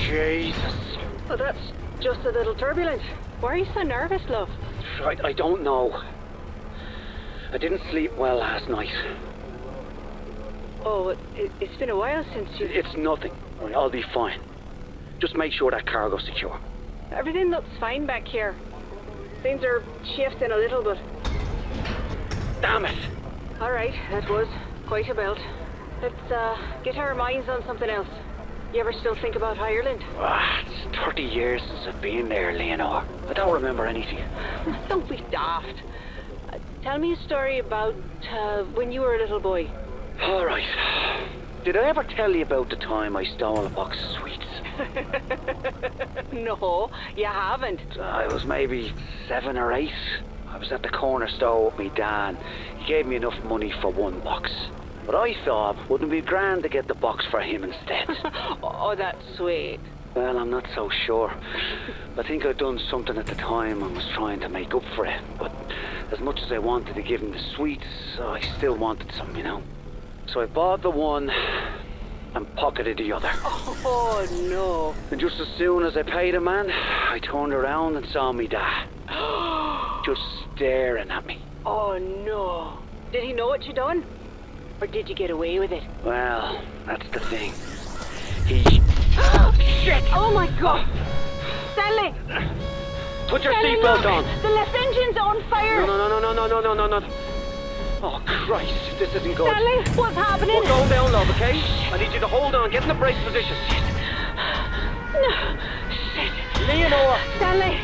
Jesus. Well, that's just a little turbulent. Why are you so nervous, love? I don't know. I didn't sleep well last night. Oh, it's been a while since you... It's nothing. I'll be fine. Just make sure that cargo's secure. Everything looks fine back here. Things are shifting a little, but... Damn it! All right, that was quite a belt. Let's get our minds on something else. You ever still think about Ireland? It's 30 years since I've been there, Leonore. I don't remember anything. Don't be daft. Tell me a story about when you were a little boy. All right. Did I ever tell you about the time I stole a box of sweets? No, you haven't. I was maybe 7 or 8. I was at the corner store with me dad. He gave me enough money for 1 box. But I thought, wouldn't it be grand to get the box for him instead? Oh, that's sweet. Well, I'm not so sure. I think I'd done something at the time and was trying to make up for it. But as much as I wanted to give him the sweets, I still wanted some, you know. So I bought the one and pocketed the other. Oh, no. And just as soon as I paid the man, I turned around and saw me dad. Just staring at me. Oh, no. Did he know what you done? Or did you get away with it? Well, that's the thing. He... Shit! Oh my God! Stanley! Put your seatbelt on! The left engine's on fire! No. Oh, Christ, this isn't good. Stanley, what's happening? We're going down, love, okay? I need you to hold on, get in the brace position. No. Shit. Leonore! Stanley!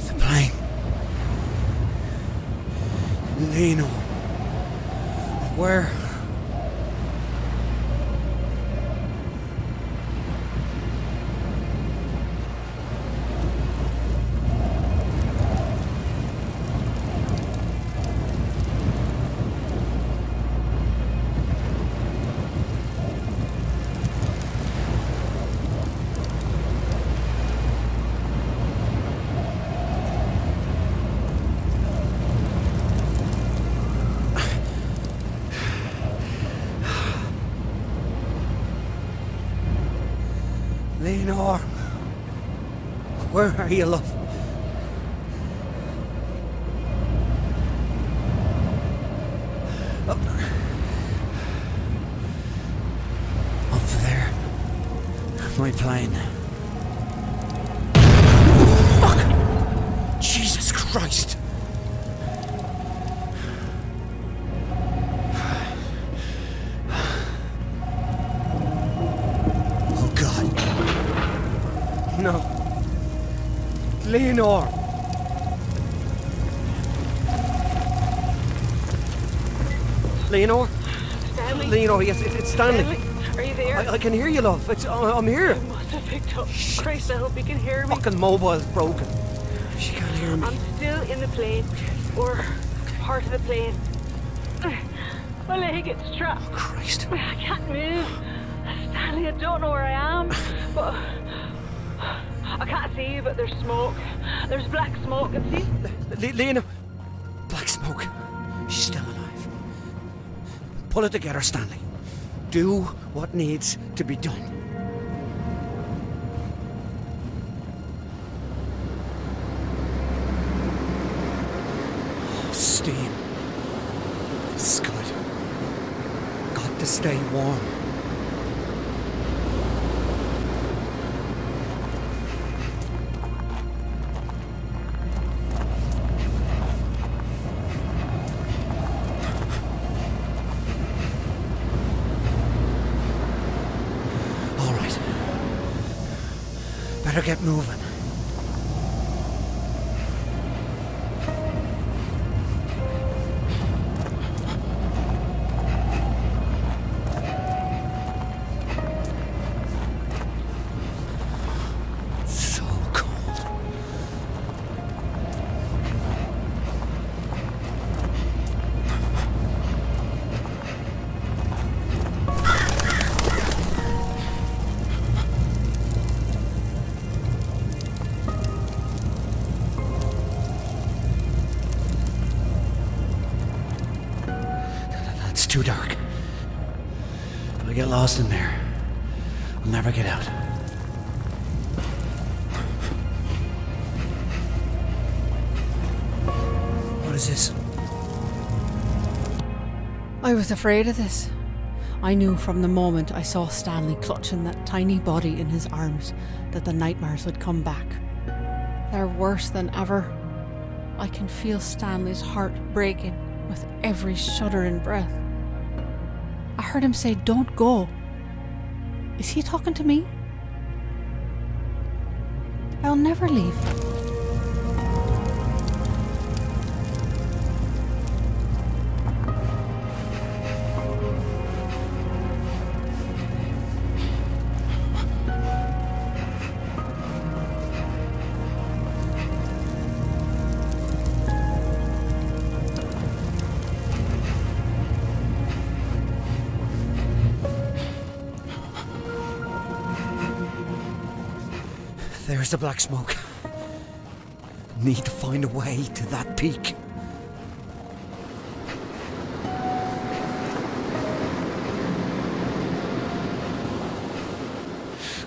The plane. Leonore. Where? Leonore, where are you, love? Up there, my plane. Fuck! Jesus Christ! No. Leonore! Leonore? Stanley? Leonore, yes, it's Stanley. Stanley, are you there? I can hear you, love. I'm here. I must have picked up. Christ, I hope you can hear me. Fucking mobile's broken. She can't hear me. I'm still in the plane. Or part of the plane. My leg gets trapped. Oh, Christ. I can't move. Stanley, I don't know where I am. But... I can't see you, but there's smoke. There's black smoke, and see? Lena! Black smoke. She's still alive. Pull it together, Stanley. Do what needs to be done. Oh, steam. This is good. Got to stay warm. Better get moving. too dark. If I get lost in there, I'll never get out. What is this? I was afraid of this. I knew from the moment I saw Stanley clutching that tiny body in his arms that the nightmares would come back. They're worse than ever. I can feel Stanley's heart breaking with every shuddering breath. I heard him say, "Don't go." Is he talking to me? I'll never leave. There's the black smoke. Need to find a way to that peak.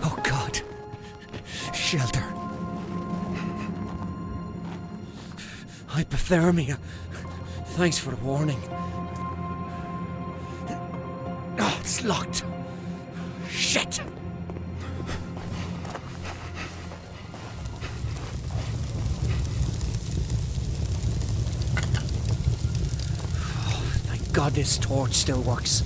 Oh God. Shelter. Hypothermia. Thanks for the warning. Oh, it's locked. Shit. God, this torch still works.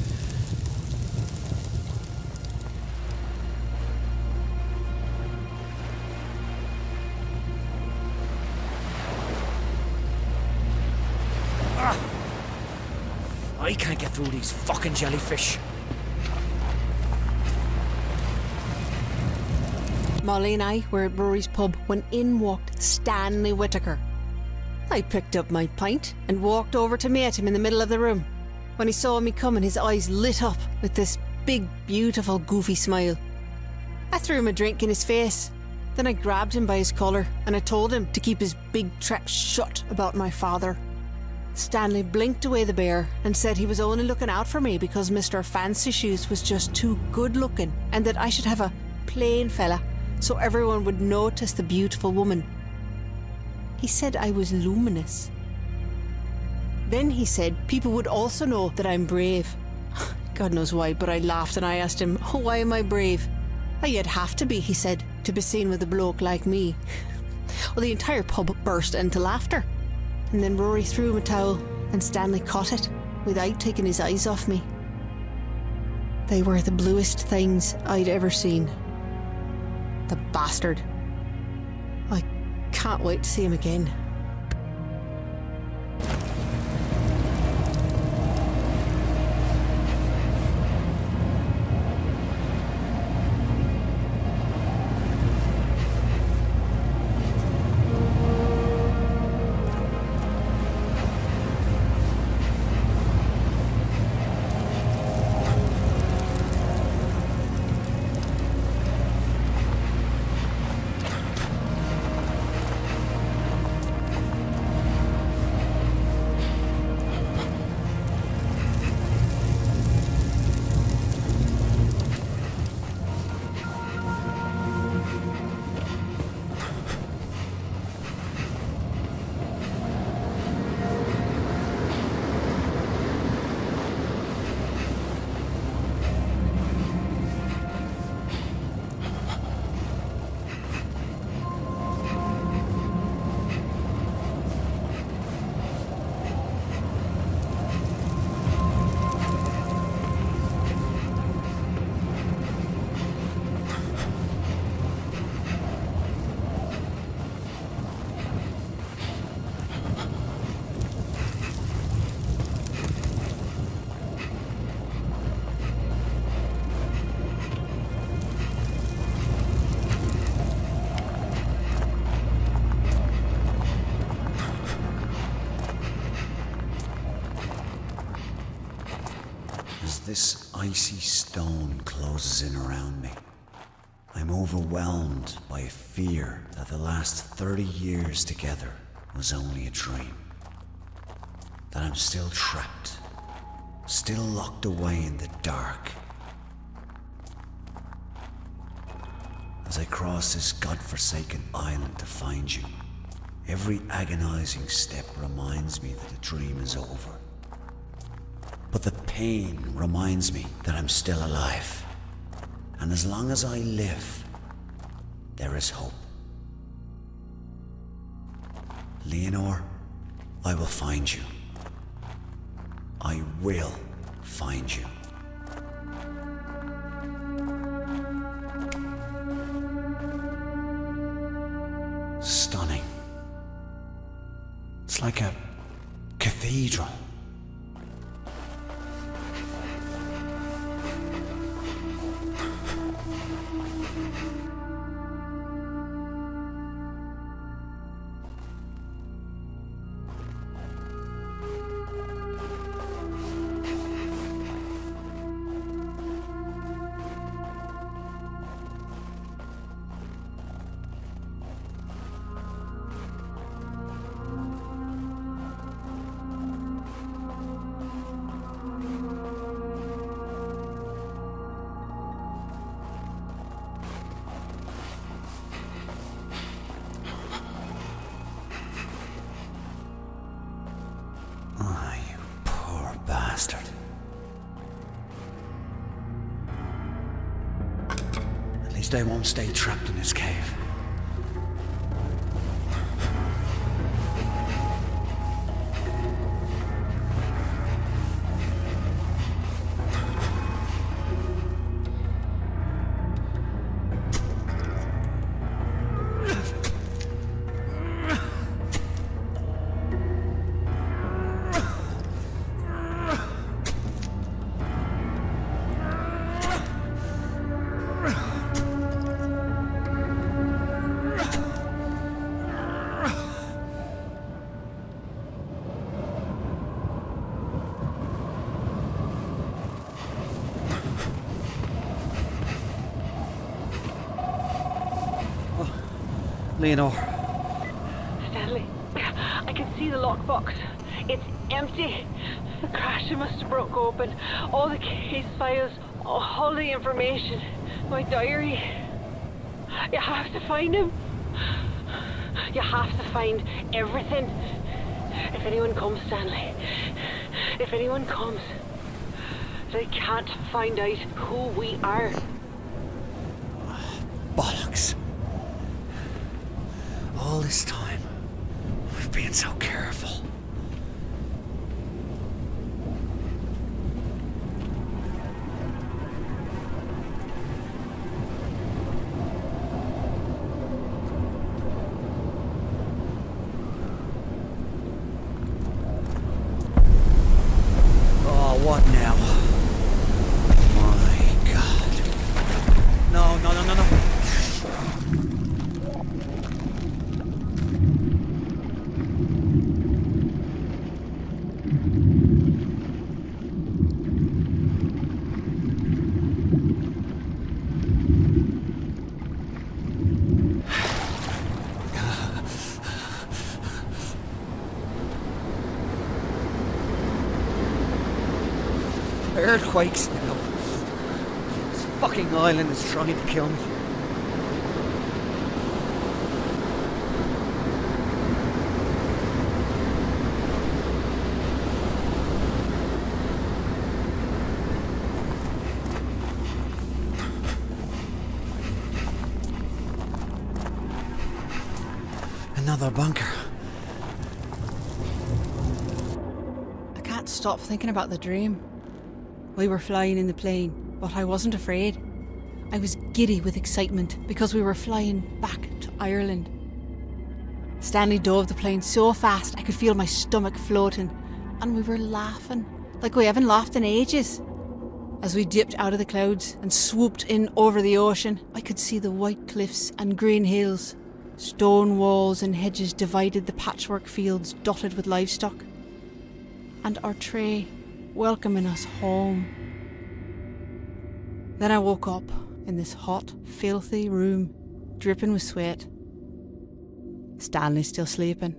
I can't get through these fucking jellyfish. Molly and I were at Rory's pub when in walked Stanley Whittaker. I picked up my pint and walked over to meet him in the middle of the room. When he saw me coming, his eyes lit up with this big, beautiful, goofy smile. I threw him a drink in his face. Then I grabbed him by his collar and I told him to keep his big trap shut about my father. Stanley blinked away the bear and said he was only looking out for me because Mr. Fancy Shoes was just too good looking and that I should have a plain fella so everyone would notice the beautiful woman. He said I was luminous. Then he said people would also know that I'm brave. God knows why, but I laughed and I asked him, "Oh, why am I brave?" "Oh, you'd have to be," he said, "to be seen with a bloke like me." Well, the entire pub burst into laughter. And then Rory threw him a towel and Stanley caught it without taking his eyes off me. They were the bluest things I'd ever seen. The bastard. I can't wait to see him again. This icy stone closes in around me. I'm overwhelmed by a fear that the last 30 years together was only a dream. That I'm still trapped still locked away in the dark. As I cross this godforsaken island to find you, every agonizing step reminds me that the dream is over. But the pain reminds me that I'm still alive. And as long as I live, there is hope. Leonore, I will find you. I will find you. Stunning. It's like a cathedral. They won't stay trapped in this cave. Leonore. Stanley, I can see the lockbox. It's empty. The crasher must have broke open. All the case files, all the information. My diary. You have to find him. You have to find everything. If anyone comes, Stanley, if anyone comes, they can't find out who we are. Bollocks. All this time, we've been so careful. Oh, what now? My God. No, no, no, no, no. Earthquakes now. This fucking island is trying to kill me. Another bunker. I can't stop thinking about the dream. We were flying in the plane, but I wasn't afraid. I was giddy with excitement because we were flying back to Ireland. Stanley dove the plane so fast I could feel my stomach floating, and we were laughing like we haven't laughed in ages. As we dipped out of the clouds and swooped in over the ocean, I could see the white cliffs and green hills. Stone walls and hedges divided the patchwork fields dotted with livestock. And our tray welcoming us home. Then I woke up in this hot, filthy room, dripping with sweat. Stanley's still sleeping.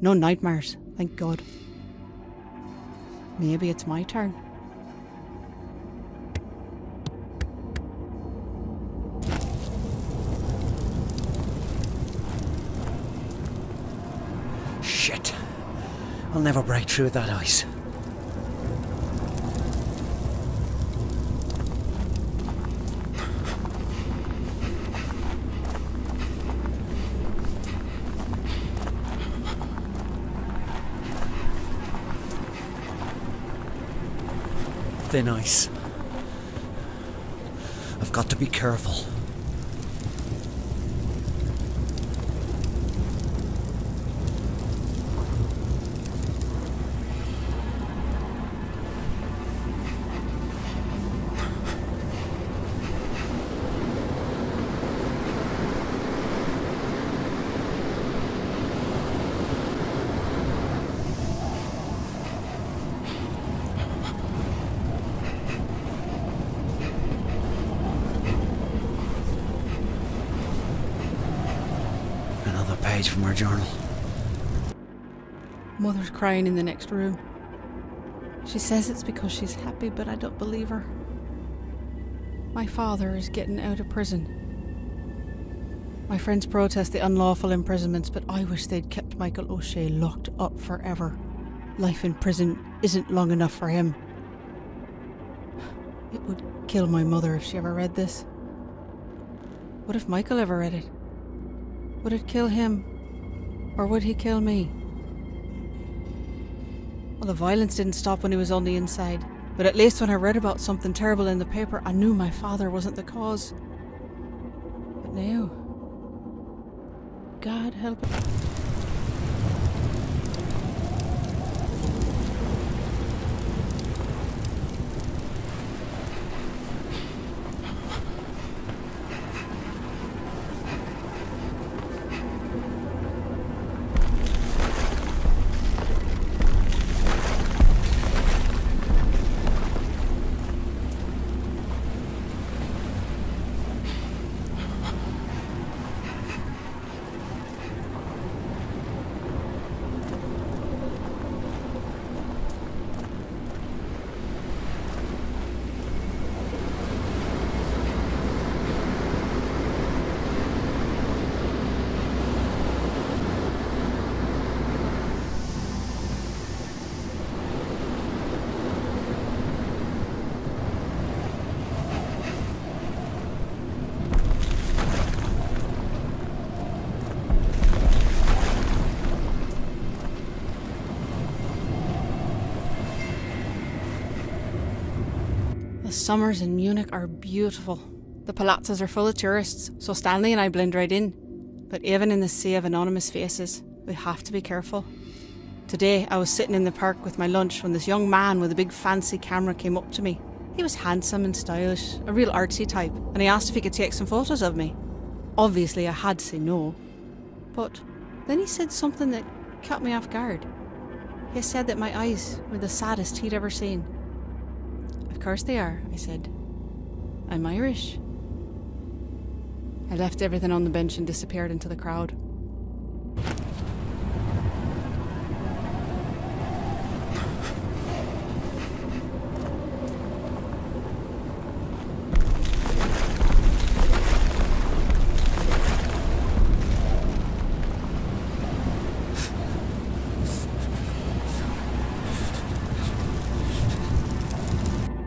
No nightmares, thank God. Maybe it's my turn. Shit. I'll never break through that ice. Thin ice. I've got to be careful. Page from her journal. Mother's crying in the next room. She says it's because she's happy, but I don't believe her. My father is getting out of prison. My friends protest the unlawful imprisonments, but I wish they'd kept Michael O'Shea locked up forever. Life in prison isn't long enough for him. It would kill my mother if she ever read this. What if Michael ever read it? Would it kill him? Or would he kill me? Well, the violence didn't stop when he was on the inside. But at least when I read about something terrible in the paper, I knew my father wasn't the cause. But now... God help it. The summers in Munich are beautiful. The palazzas are full of tourists, so Stanley and I blend right in. But even in the sea of anonymous faces, we have to be careful. Today, I was sitting in the park with my lunch when this young man with a big fancy camera came up to me. He was handsome and stylish, a real artsy type, and he asked if he could take some photos of me. Obviously, I had to say no. But then he said something that caught me off guard. He said that my eyes were the saddest he'd ever seen. Of course they are, I said. I'm Irish. I left everything on the bench and disappeared into the crowd.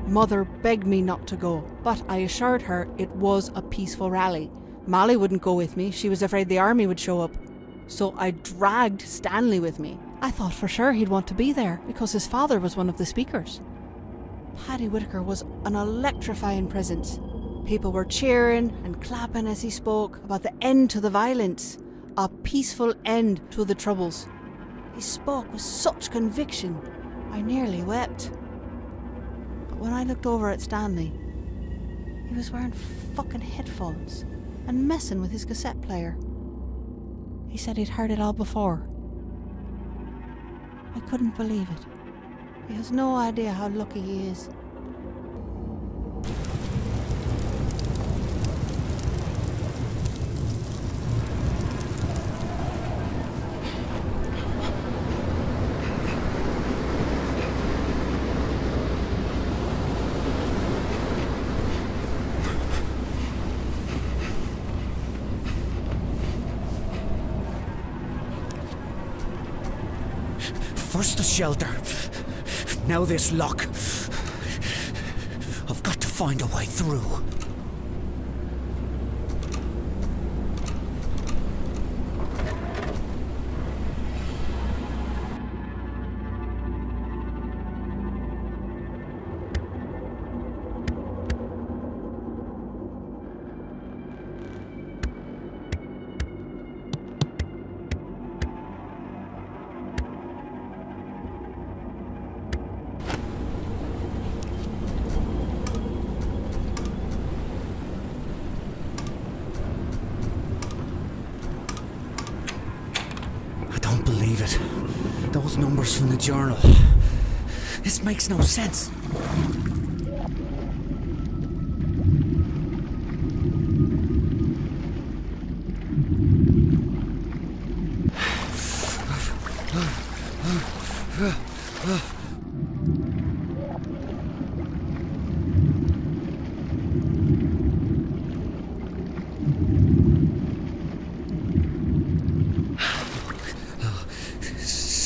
Mother begged me not to go, but I assured her it was a peaceful rally. Molly wouldn't go with me, she was afraid the army would show up. So I dragged Stanley with me. I thought for sure he'd want to be there, because his father was one of the speakers. Paddy Whitaker was an electrifying presence. People were cheering and clapping as he spoke about the end to the violence, a peaceful end to the troubles. He spoke with such conviction, I nearly wept. When I looked over at Stanley, he was wearing fucking headphones and messing with his cassette player. He said he'd heard it all before. I couldn't believe it. He has no idea how lucky he is. First the shelter, now this lock. I've got to find a way through. Those numbers from the journal. This makes no sense.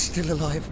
Still alive.